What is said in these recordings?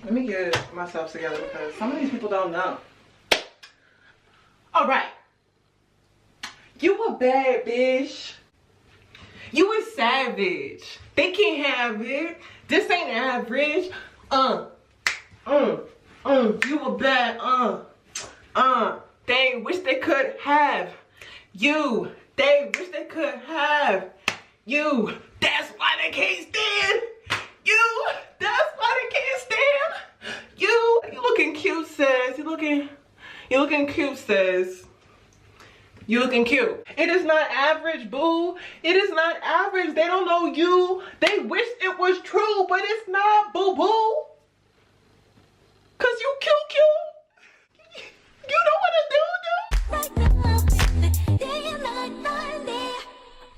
Let me get myself together because some of these people don't know. All right. You a bad bitch. You a savage. They can't have it. This ain't average. You a bad, They wish they could have you. They wish they could have you. That's why they can't stand you. That's why they can't stand you. You looking cute, sis. You looking cute, sis. You looking cute. It is not average, boo. It is not average. They don't know you. They wish it was true, but it's not, boo boo. Cause you cute. You know what to do. Right now, baby, day and night, night and day.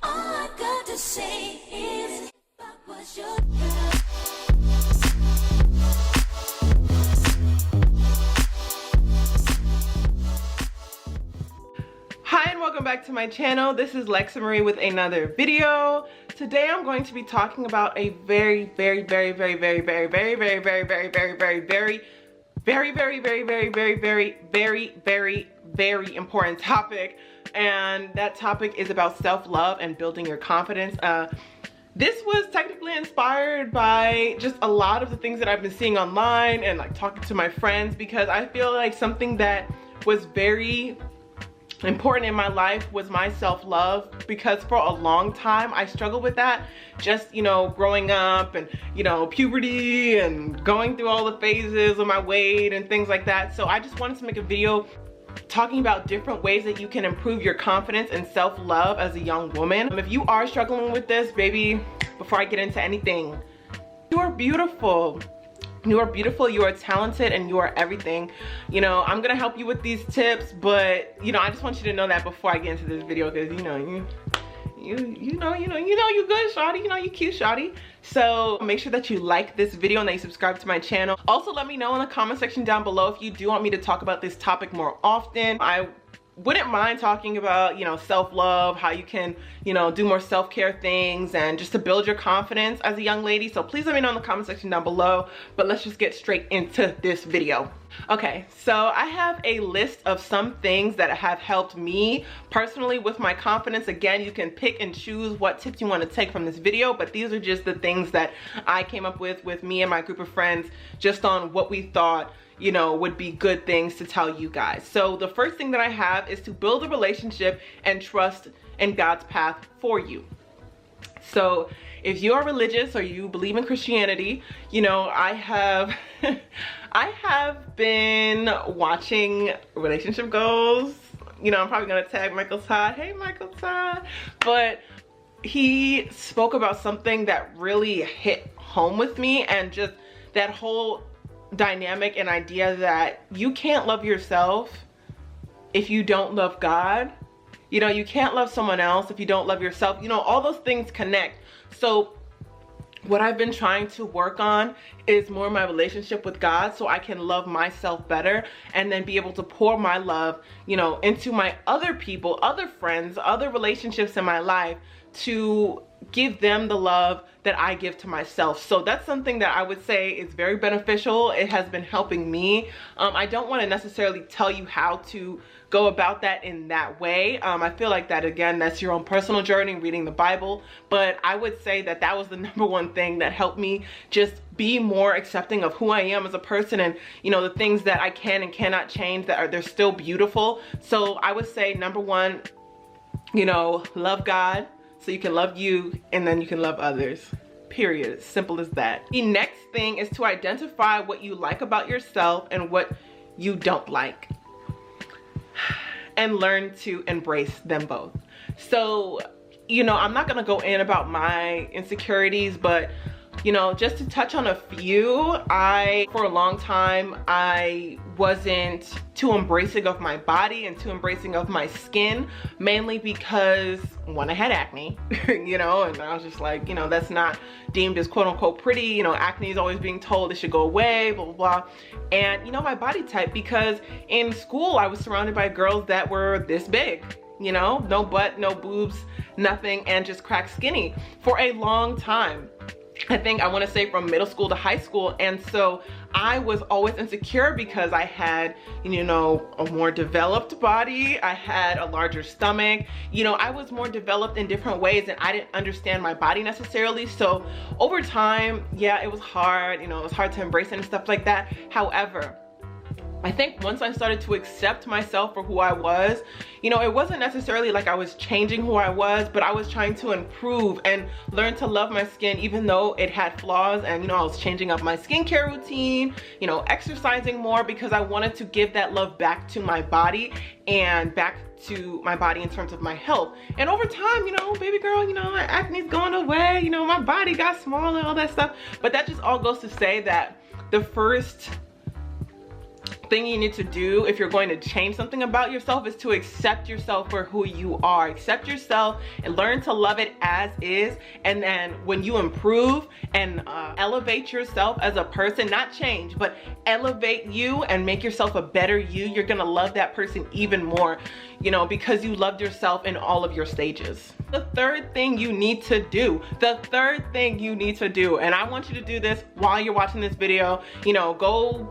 All I got to say is, what was your girl? Hi and welcome back to my channel. This is Lexa Marie with another video. Today I'm going to be talking about a very important topic, and that topic is about self-love and building your confidence. This was technically inspired by just a lot of the things that I've been seeing online and like talking to my friends, because I feel like something that was very important in my life was my self-love, because for a long time I struggled with that, just, you know, growing up and, you know, puberty and going through all the phases of my weight and things like that. So I just wanted to make a video talking about different ways that you can improve your confidence and self-love as a young woman. If you are struggling with this, baby, before I get into anything, you are beautiful. You are beautiful, you are talented, and you are everything. You know, I'm gonna help you with these tips, but you know, I just want you to know that before I get into this video, because you know you good, shawty. You know you cute, shawty. So make sure that you like this video and that you subscribe to my channel. Also, let me know in the comment section down below if you do want me to talk about this topic more often. I wouldn't mind talking about, you know, self-love, how you can, you know, do more self-care things and just to build your confidence as a young lady. So please let me know in the comment section down below, but let's just get straight into this video. Okay, so I have a list of some things that have helped me personally with my confidence. Again, you can pick and choose what tips you want to take from this video, but these are just the things that I came up with me and my group of friends, just on what we thought, you know, would be good things to tell you guys. So the first thing that I have is to build a relationship and trust in God's path for you. So if you are religious or you believe in Christianity, you know, I have I have been watching relationship goals. You know, I'm probably gonna tag Michael Todd. Hey Michael Todd. But he spoke about something that really hit home with me, and just that whole dynamic and idea that you can't love yourself if you don't love God. You know, you can't love someone else if you don't love yourself. You know, all those things connect. So what I've been trying to work on is more my relationship with God, so I can love myself better and then be able to pour my love, you know, into my other people, other friends, other relationships in my life, to give them the love that I give to myself. So that's something that I would say is very beneficial. It has been helping me. I don't want to necessarily tell you how to go about that in that way. I feel like that, again, that's your own personal journey, reading the Bible. But I would say that that was the #1 thing that helped me just be more accepting of who I am as a person, and, you know, the things that I can and cannot change, that they're still beautiful. So I would say #1, you know, love God, so you can love you, and then you can love others. Period. Simple as that. The next thing is to identify what you like about yourself and what you don't like, and learn to embrace them both. So, you know, I'm not gonna go in about my insecurities, but, you know, just to touch on a few, for a long time, I wasn't too embracing of my body and too embracing of my skin, mainly because, one, I had acne, you know, and I was just like, you know, that's not deemed as quote unquote pretty. You know, acne is always being told it should go away, blah, blah, blah. And, you know, my body type, because in school I was surrounded by girls that were this big, you know, no butt, no boobs, nothing, and just cracked skinny for a long time. I think I want to say from middle school to high school. And so I was always insecure because I had, you know, a more developed body. I had a larger stomach. You know, I was more developed in different ways and I didn't understand my body necessarily. So over time, yeah, it was hard. You know, it was hard to embrace it and stuff like that. However, I think once I started to accept myself for who I was, you know, it wasn't necessarily like I was changing who I was, but I was trying to improve and learn to love my skin even though it had flaws. And, you know, I was changing up my skincare routine, you know, exercising more because I wanted to give that love back to my body and back to my body in terms of my health. And over time, you know, baby girl, you know, my acne's going away, you know, my body got smaller, all that stuff. But that just all goes to say that the first thing you need to do if you're going to change something about yourself is to accept yourself for who you are. Accept yourself and learn to love it as is. And then when you improve and elevate yourself as a person, not change, but elevate you and make yourself a better you, you're gonna love that person even more, you know, because you loved yourself in all of your stages. The third thing you need to do, and I want you to do this while you're watching this video, you know, go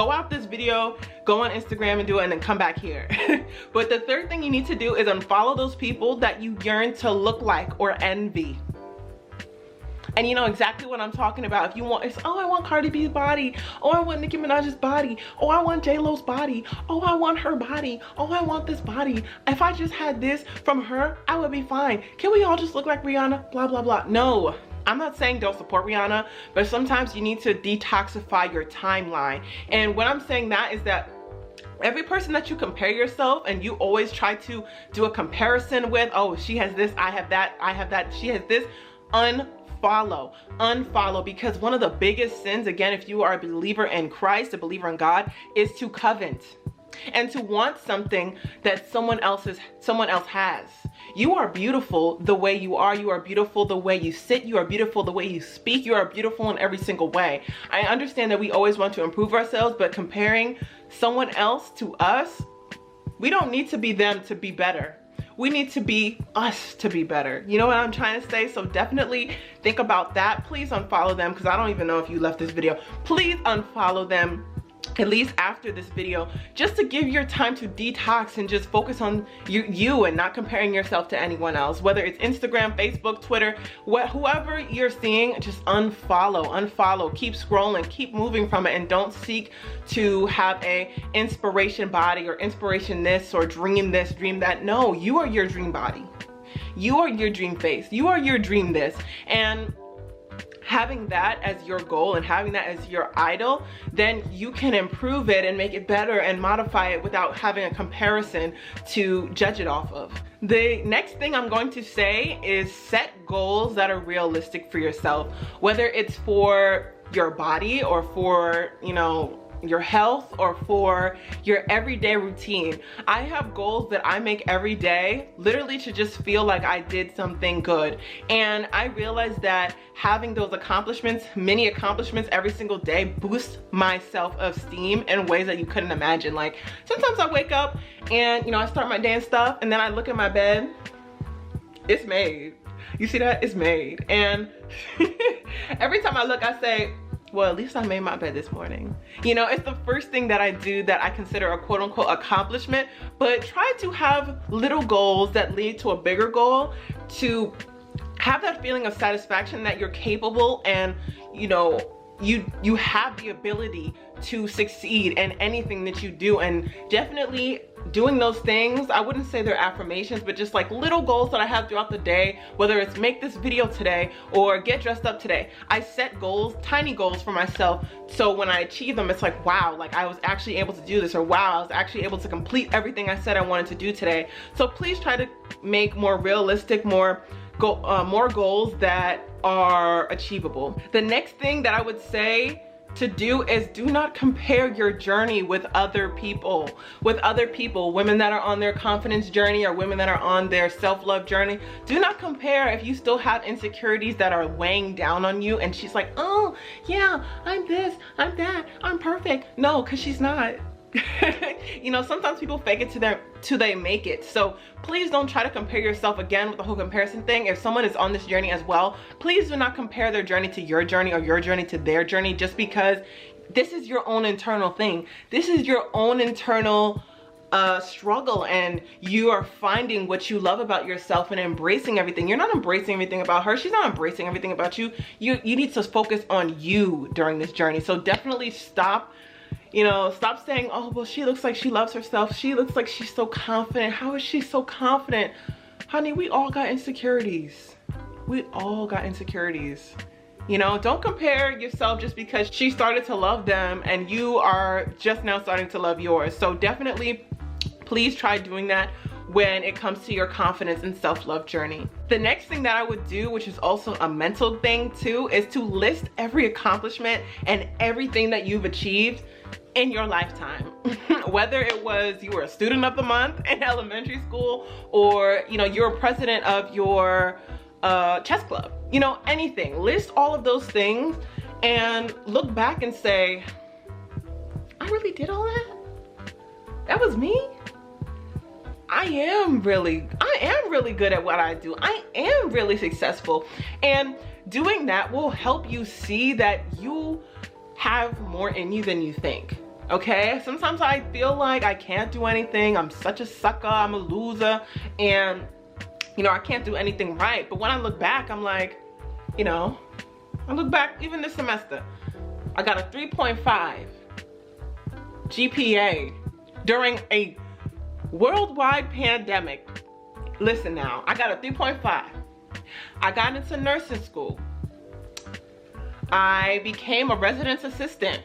out this video, go on Instagram and do it, and then come back here. But the third thing you need to do is unfollow those people that you yearn to look like or envy. And you know exactly what I'm talking about. If you want, it's, oh, I want Cardi B's body. Oh, I want Nicki Minaj's body. Oh, I want J-Lo's body. Oh, I want her body. Oh, I want this body. If I just had this from her, I would be fine. Can we all just look like Rihanna? Blah, blah, blah. No. I'm not saying don't support Rihanna, but sometimes you need to detoxify your timeline. And what I'm saying that is that every person that you compare yourself and you always try to do a comparison with, oh, she has this, I have that, she has this, unfollow, because one of the biggest sins, again, if you are a believer in Christ, a believer in God, is to covet and to want something that someone else has. You are beautiful the way you are. You are beautiful the way you sit. You are beautiful the way you speak. You are beautiful in every single way. I understand that we always want to improve ourselves, but comparing someone else to us, we don't need to be them to be better. We need to be us to be better. You know what I'm trying to say? So definitely think about that. Please unfollow them, because I don't even know if you left this video. Please unfollow them, at least after this video, just to give your time to detox and just focus on you and not comparing yourself to anyone else. Whether it's Instagram, Facebook, Twitter, whoever you're seeing, just unfollow, keep scrolling, keep moving from it, and don't seek to have a inspiration body or inspiration this or dream this, dream that. No, you are your dream body. You are your dream face. You are your dream this. And having that as your goal and having that as your idol, then you can improve it and make it better and modify it without having a comparison to judge it off of. The next thing I'm going to say is set goals that are realistic for yourself, whether it's for your body or for, you know, your health or for your everyday routine. I have goals that I make every day, literally to just feel like I did something good. And I realized that having those accomplishments, many accomplishments every single day, boosts my self-esteem in ways that you couldn't imagine. Like sometimes I wake up and, you know, I start my day and stuff, and then I look at my bed, it's made. You see that? It's made. And every time I look, I say, well, at least I made my bed this morning. You know, it's the first thing that I do that I consider a quote unquote accomplishment, but try to have little goals that lead to a bigger goal, to have that feeling of satisfaction that you're capable and, you know, you have the ability to succeed in anything that you do. And definitely doing those things, I wouldn't say they're affirmations, but just like little goals that I have throughout the day, whether it's make this video today or get dressed up today. I set goals, tiny goals for myself, so when I achieve them, it's like, wow, like I was actually able to do this, or wow, I was actually able to complete everything I said I wanted to do today. So please try to make more realistic, more goals that are achievable. The next thing that I would say to do is do not compare your journey with other people. Women that are on their confidence journey or women that are on their self-love journey. Do not compare if you still have insecurities that are weighing down on you and she's like, oh yeah, I'm this, I'm that, I'm perfect. No, because she's not. You know, sometimes people fake it till they make it. So please don't try to compare yourself again with the whole comparison thing. If someone is on this journey as well, please do not compare their journey to your journey or your journey to their journey, just because this is your own internal thing. This is your own internal struggle, and you are finding what you love about yourself and embracing everything. You're not embracing everything about her. She's not embracing everything about you. You need to focus on you during this journey. So definitely stop, you know, stop saying, oh, well, she looks like she loves herself. She looks like she's so confident. How is she so confident? Honey, we all got insecurities. We all got insecurities. You know, don't compare yourself just because she started to love them and you are just now starting to love yours. So definitely, please try doing that when it comes to your confidence and self-love journey. The next thing that I would do, which is also a mental thing too, is to list every accomplishment and everything that you've achieved in your lifetime. Whether it was you were a student of the month in elementary school, or you know, you're a president of your chess club, you know, anything. List all of those things and look back and say, I really did all that? That was me? I am really good at what I do. I am really successful. And doing that will help you see that you have more in you than you think. Okay, sometimes I feel like I can't do anything. I'm such a sucker, I'm a loser, and you know, I can't do anything right. But when I look back, I'm like, you know, I look back even this semester, I got a 3.5 GPA during a worldwide pandemic. Listen now, I got a 3.5. I got into nursing school. I became a residence assistant.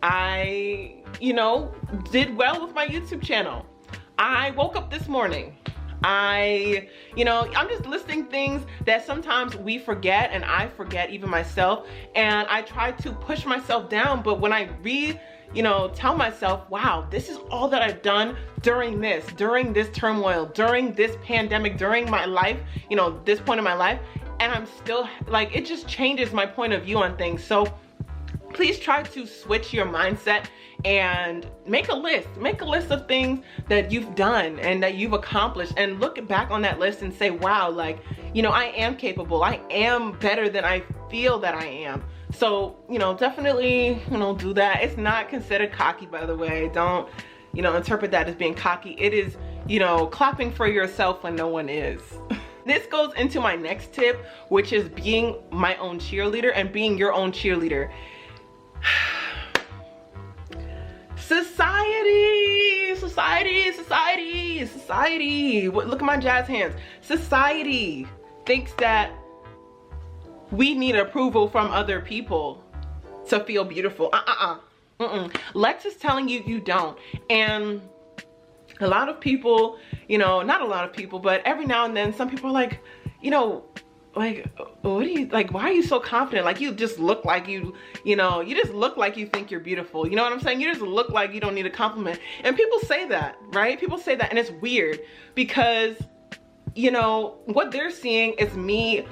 I, you know, did well with my YouTube channel. I woke up this morning. You know, I'm just listing things that sometimes we forget, and I forget even myself, and I try to push myself down. But when I you know, tell myself, wow, this is all that I've done during this turmoil, during this pandemic, during my life, you know, this point in my life, and I'm still like, it just changes my point of view on things. So please try to switch your mindset and make a list of things that you've done and that you've accomplished, and look back on that list and say, wow, like, you know, I am capable. I am better than I feel that I am. So, you know, definitely, you know, do that. It's not considered cocky, by the way. Don't, you know, interpret that as being cocky. It is, you know, clapping for yourself when no one is. This goes into my next tip, which is being my own cheerleader and being your own cheerleader. Society. Look at my jazz hands. Society thinks that we need approval from other people to feel beautiful. Lex is telling you you don't. And a lot of people, you know, not a lot of people, but every now and then some people are like, you know, like, what do you, like, why are you so confident? Like, you just look like you know, you just look like you think you're beautiful. You know what I'm saying? You just look like you don't need a compliment. And people say that, right? People say that, and it's weird because, you know, what they're seeing is me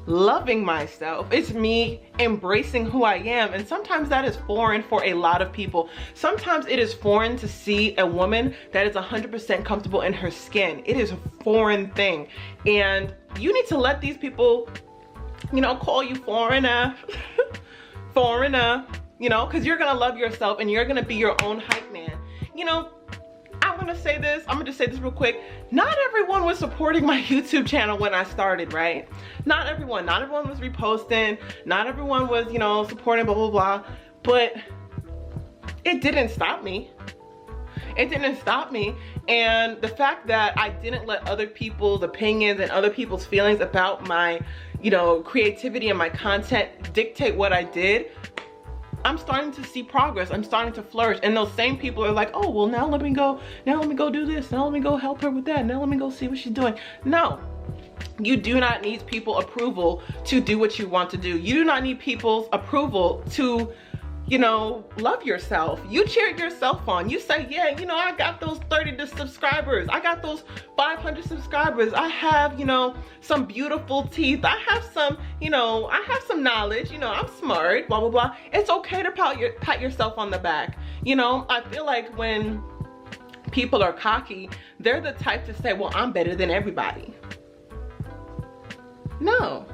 loving myself. It's me embracing who I am. And sometimes that is foreign for a lot of people. Sometimes it is foreign to see a woman that is 100% comfortable in her skin. It is a foreign thing. And you need to let these people, you know, call you foreigner, foreigner, you know, because you're going to love yourself and you're going to be your own hype man. You know, I'm going to say this. I'm going to just say this real quick. Not everyone was supporting my YouTube channel when I started, right? Not everyone was reposting. Not everyone was, you know, supporting, blah, blah, blah. But it didn't stop me. It didn't stop me. And the fact that I didn't let other people's opinions and other people's feelings about my, you know, creativity and my content dictate what I did, I'm starting to see progress. I'm starting to flourish. And those same people are like, oh, well, now let me go do this. Now let me go help her with that. Now let me go see what she's doing. No, you do not need people's approval to do what you want to do. You do not need people's approval to you know, love yourself. You cheer yourself on. You say, yeah, you know, I got those 30 subscribers. I got those 500 subscribers. I have, you know, some beautiful teeth. I have some, you know, I have some knowledge. You know, I'm smart, blah, blah, blah. It's okay to pat yourself on the back. You know, I feel like when people are cocky, they're the type to say, well, I'm better than everybody. No.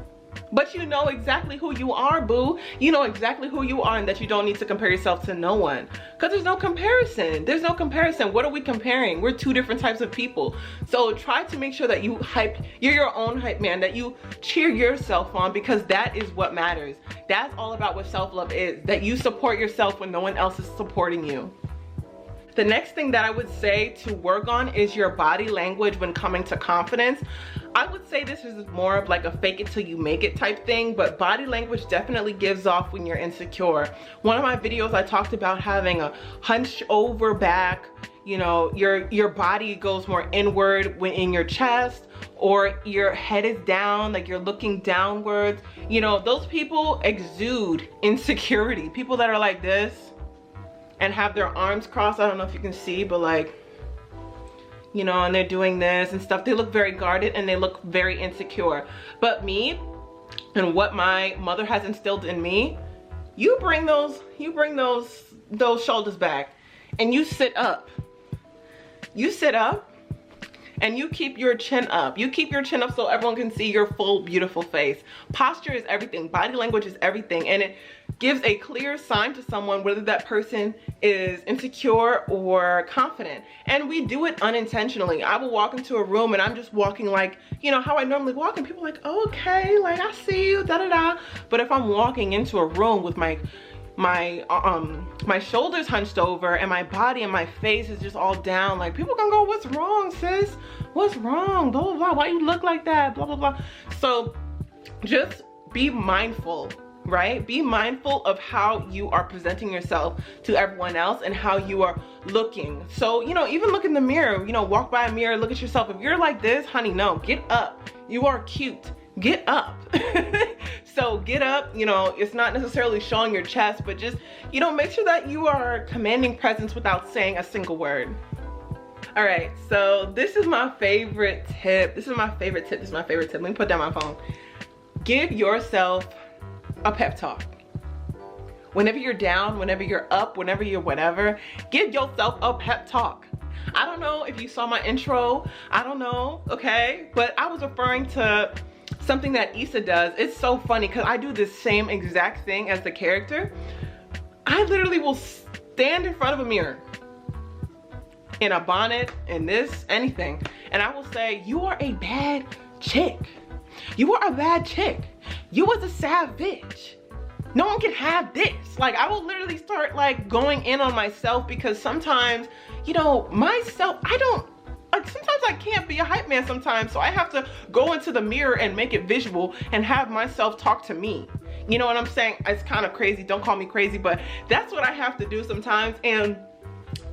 But you know exactly who you are, boo. You know exactly who you are, and that you don't need to compare yourself to no one. Because there's no comparison. There's no comparison. What are we comparing? We're two different types of people. So try to make sure that you're your own hype man, that you cheer yourself on, because that is what matters. That's all about what self-love is. That you support yourself when no one else is supporting you. The next thing that I would say to work on is your body language when coming to confidence. I would say this is more of like a fake it till you make it type thing, but body language definitely gives off when you're insecure. One of my videos I talked about having a hunch over back, you know, your body goes more inward when in your chest, or your head is down, like you're looking downwards. You know, those people exude insecurity. People that are like this and have their arms crossed, I don't know if you can see, but like, you know, and they're doing this and stuff, they look very guarded and they look very insecure. But me, and what my mother has instilled in me, you bring those shoulders back and you sit up. You sit up and you keep your chin up. You keep your chin up so everyone can see your full beautiful face. Posture is everything. Body language is everything, and it gives a clear sign to someone whether that person is insecure or confident. And we do it unintentionally. I will walk into a room and I'm just walking like, you know, how I normally walk, and people are like, oh, okay, like I see you, da da da. But if I'm walking into a room with my shoulders hunched over and my body and my face is just all down, like people gonna go, what's wrong, sis? What's wrong? Blah blah blah. Why you look like that? Blah blah blah. So just be mindful, right? Be mindful of how you are presenting yourself to everyone else and how you are looking. So, you know, even look in the mirror, you know, walk by a mirror, look at yourself. If you're like this, honey, no, get up. You are cute. Get up. So get up, you know, it's not necessarily showing your chest, but just, you know, make sure that you are commanding presence without saying a single word. All right, so this is my favorite tip. This is my favorite tip. Let me put down my phone. Give yourself a pep talk. Whenever you're down, whenever you're up, whenever you're whatever, give yourself a pep talk. I don't know if you saw my intro. I don't know, okay? But I was referring to something that Issa does. It's so funny because I do the same exact thing as the character. I literally will stand in front of a mirror in a bonnet, in this, anything, and I will say, you are a bad chick. You are a bad chick. You was a savage. No one can have this. Like, I will literally start like going in on myself, because sometimes, you know, myself, sometimes I can't be a hype man sometimes, so I have to go into the mirror and make it visual and have myself talk to me. You know what I'm saying? It's kind of crazy. Don't call me crazy, but that's what I have to do sometimes. And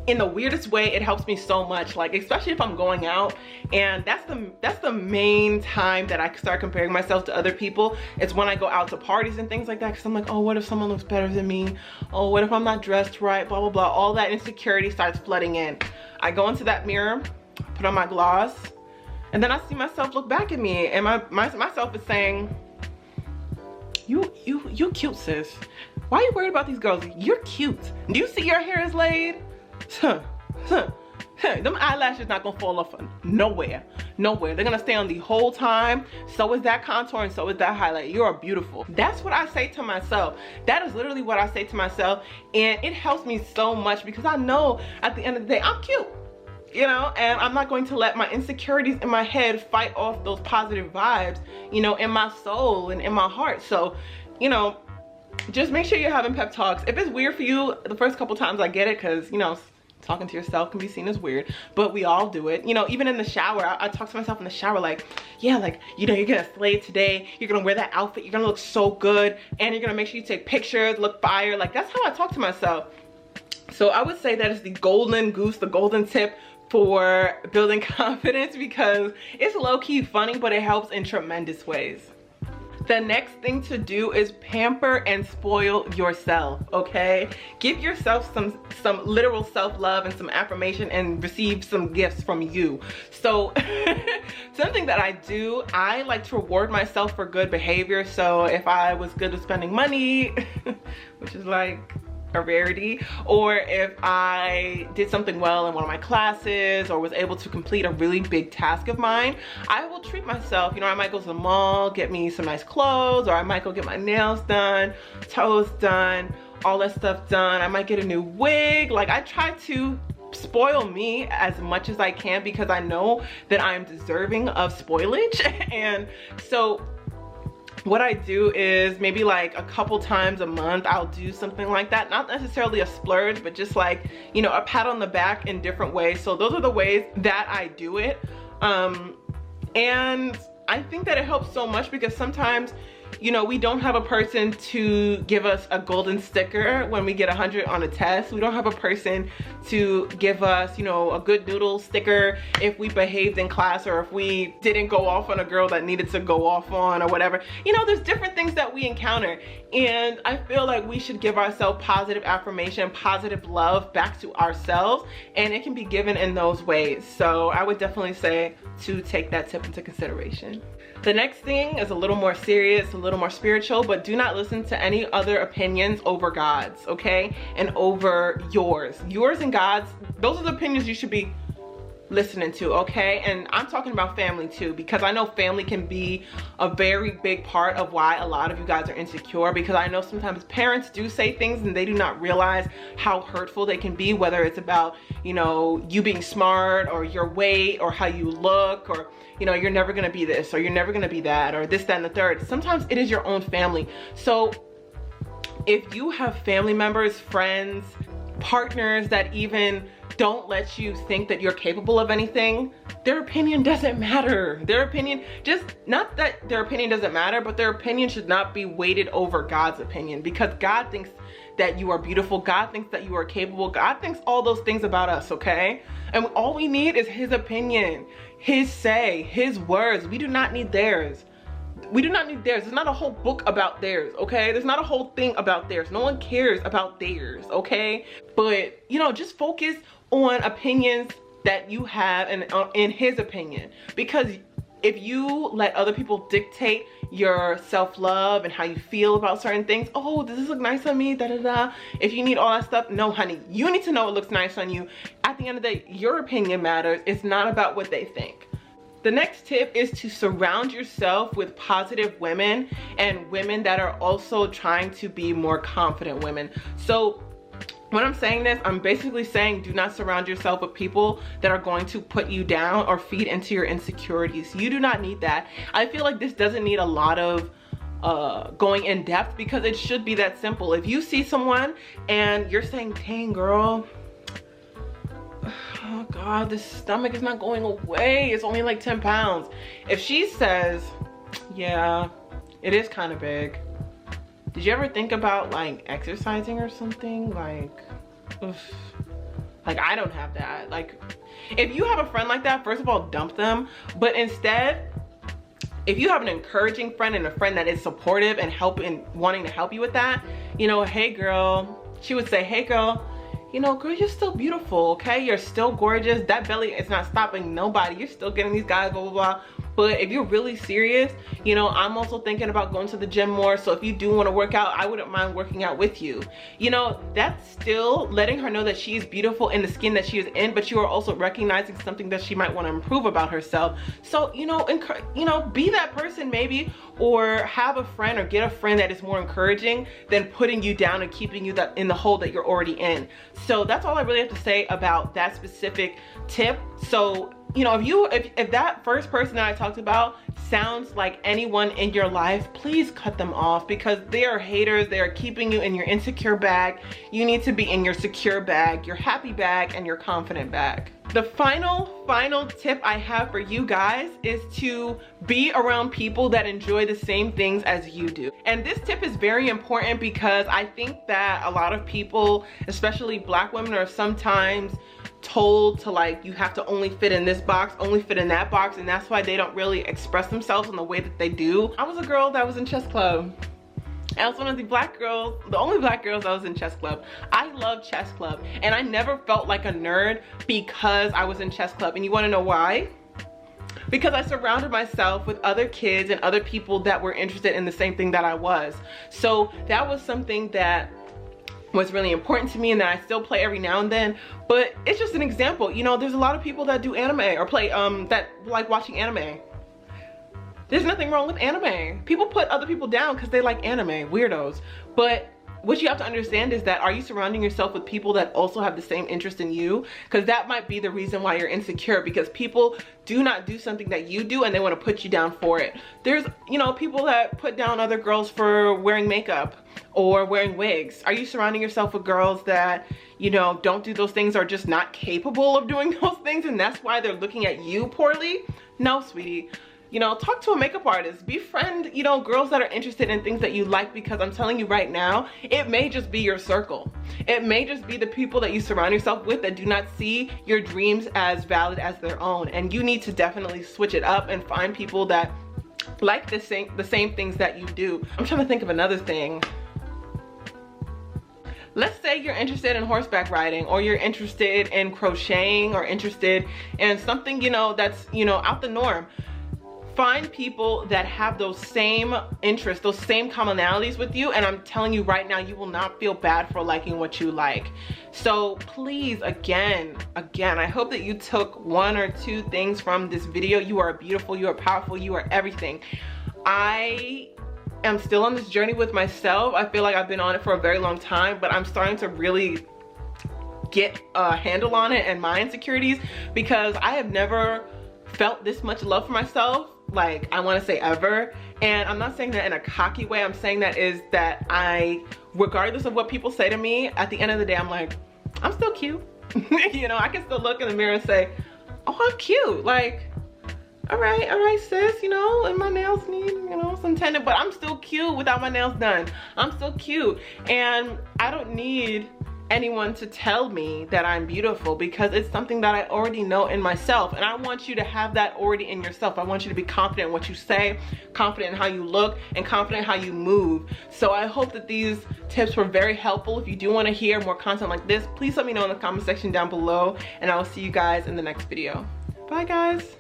in the weirdest way, it helps me so much, like especially if I'm going out. And that's the main time that I start comparing myself to other people. It's when I go out to parties and things like that, because I'm like, oh, what if someone looks better than me? Oh, what if I'm not dressed right? Blah blah blah. All that insecurity starts flooding in. I go into that mirror, put on my gloss, and then I see myself look back at me, and myself is saying, you cute, sis. Why are you worried about these girls? You're cute. Do you see your hair is laid? Them eyelashes not gonna fall off nowhere. They're gonna stay on the whole time. So is that contour, and so is that highlight. You are beautiful. That's what I say to myself. That is literally what I say to myself, and it helps me so much, because I know at the end of the day I'm cute, you know, and I'm not going to let my insecurities in my head fight off those positive vibes, you know, in my soul and in my heart. So, you know, just make sure you're having pep talks. If it's weird for you the first couple times, I get it, because, you know, talking to yourself can be seen as weird, but we all do it. You know, even in the shower, I talk to myself in the shower like, yeah, like, you know, you're gonna slay today, you're gonna wear that outfit, you're gonna look so good, and you're gonna make sure you take pictures, look fire. Like, that's how I talk to myself. So I would say that is the golden goose, the golden tip for building confidence, because it's low-key funny, but it helps in tremendous ways. The next thing to do is pamper and spoil yourself, okay? Give yourself some literal self-love and some affirmation and receive some gifts from you. So something that I do, I like to reward myself for good behavior. So if I was good with spending money, which is like a rarity, or if I did something well in one of my classes or was able to complete a really big task of mine, I will treat myself. You know, I might go to the mall, get me some nice clothes, or I might go get my nails done, toes done, all that stuff done. I might get a new wig. Like, I try to spoil me as much as I can because I know that I'm deserving of spoilage. And so what I do is maybe like a couple times a month I'll do something like that. Not necessarily a splurge, but just like, you know, a pat on the back in different ways. So those are the ways that I do it. And I think that it helps so much because sometimes, you know, we don't have a person to give us a golden sticker when we get 100 on a test. We don't have a person to give us, you know, a good noodle sticker if we behaved in class, or if we didn't go off on a girl that needed to go off on, or whatever. You know, there's different things that we encounter, and I feel like we should give ourselves positive affirmation, positive love back to ourselves, and it can be given in those ways. So I would definitely say to take that tip into consideration. The next thing is a little more serious, a little more spiritual, but do not listen to any other opinions over God's, okay? And over yours. Yours and God's, those are the opinions you should be listening to, okay? And I'm talking about family too, because I know family can be a very big part of why a lot of you guys are insecure, because I know sometimes parents do say things and they do not realize how hurtful they can be, whether it's about, you know, you being smart, or your weight, or how you look, or, you know, you're never gonna be this, or you're never gonna be that, or this, that, and the third. Sometimes it is your own family. So if you have family members, friends, partners that even don't let you think that you're capable of anything, their opinion doesn't matter. Their opinion, just not that their opinion doesn't matter, but their opinion should not be weighted over God's opinion, because God thinks that you are beautiful. God thinks that you are capable. God thinks all those things about us, okay? And all we need is his opinion, his say, his words. We do not need theirs. We do not need theirs. There's not a whole book about theirs, okay? There's not a whole thing about theirs. No one cares about theirs, okay? But, you know, just focus on opinions that you have and in his opinion. Because if you let other people dictate your self-love and how you feel about certain things, oh, does this look nice on me, da da da, if you need all that stuff, no honey, you need to know it looks nice on you. At the end of the day, your opinion matters. It's not about what they think. The next tip is to surround yourself with positive women, and women that are also trying to be more confident women. So when I'm saying this, I'm basically saying do not surround yourself with people that are going to put you down or feed into your insecurities. You do not need that. I feel like this doesn't need a lot of going in depth, because it should be that simple. If you see someone and you're saying, dang girl, oh God, this stomach is not going away, it's only like 10 pounds. If she says, yeah, it is kind of big, did you ever think about like exercising or something? Like, oof. Like, I don't have that. Like, if you have a friend like that, first of all, dump them. But instead, if you have an encouraging friend and a friend that is supportive and wanting to help you with that, you know, hey girl, she would say, hey girl, you know, girl, you're still beautiful, okay? You're still gorgeous. That belly is not stopping nobody. You're still getting these guys, blah, blah, blah. But if you're really serious, you know, I'm also thinking about going to the gym more. So if you do want to work out, I wouldn't mind working out with you. You know, that's still letting her know that she is beautiful in the skin that she is in, but you are also recognizing something that she might want to improve about herself. So, you know, be that person maybe, or have a friend or get a friend that is more encouraging than putting you down and keeping you in the hole that you're already in. So that's all I really have to say about that specific tip. So, you know, if that first person that I talked about sounds like anyone in your life, please cut them off, because they are haters. They are keeping you in your insecure bag. You need to be in your secure bag, your happy bag, and your confident bag. The final tip I have for you guys is to be around people that enjoy the same things as you do. And this tip is very important because I think that a lot of people, especially Black women, are sometimes told to like, you have to only fit in this box, only fit in that box, and that's why they don't really express themselves in the way that they do. I was a girl that was in chess club. I was one of the black girls, the only black girls that was in chess club. I love chess club, and I never felt like a nerd because I was in chess club. And you wanna know why? Because I surrounded myself with other kids and other people that were interested in the same thing that I was. So that was something that was really important to me and that I still play every now and then. But it's just an example. You know, there's a lot of people that do anime or play, that like watching anime. There's nothing wrong with anime. People put other people down because they like anime, weirdos. But what you have to understand is that, are you surrounding yourself with people that also have the same interest in you? Because that might be the reason why you're insecure, because people do not do something that you do and they want to put you down for it. There's, you know, people that put down other girls for wearing makeup or wearing wigs. Are you surrounding yourself with girls that, you know, don't do those things or just not capable of doing those things, and that's why they're looking at you poorly? No, sweetie. You know, talk to a makeup artist, befriend, you know, girls that are interested in things that you like, because I'm telling you right now, it may just be your circle. It may just be the people that you surround yourself with that do not see your dreams as valid as their own. And you need to definitely switch it up and find people that like the same things that you do. I'm trying to think of another thing. Let's say you're interested in horseback riding, or you're interested in crocheting, or interested in something, you know, that's, you know, out the norm. Find people that have those same interests, those same commonalities with you, and I'm telling you right now, you will not feel bad for liking what you like. So please, again, I hope that you took 1 or 2 things from this video. You are beautiful, you are powerful, you are everything. I am still on this journey with myself. I feel like I've been on it for a very long time, but I'm starting to really get a handle on it and my insecurities, because I have never felt this much love for myself, like, I want to say ever. And I'm not saying that in a cocky way. I'm saying that is that I, regardless of what people say to me, at the end of the day, I'm like, I'm still cute. You know, I can still look in the mirror and say, oh, I'm cute. Like, all right, sis, you know, and my nails need, you know, some tendon, but I'm still cute without my nails done. I'm still cute, and I don't need anyone to tell me that I'm beautiful, because it's something that I already know in myself, and I want you to have that already in yourself. I want you to be confident in what you say, confident in how you look, and confident in how you move. So I hope that these tips were very helpful. If you do want to hear more content like this, please let me know in the comment section down below, and I will see you guys in the next video. Bye, guys.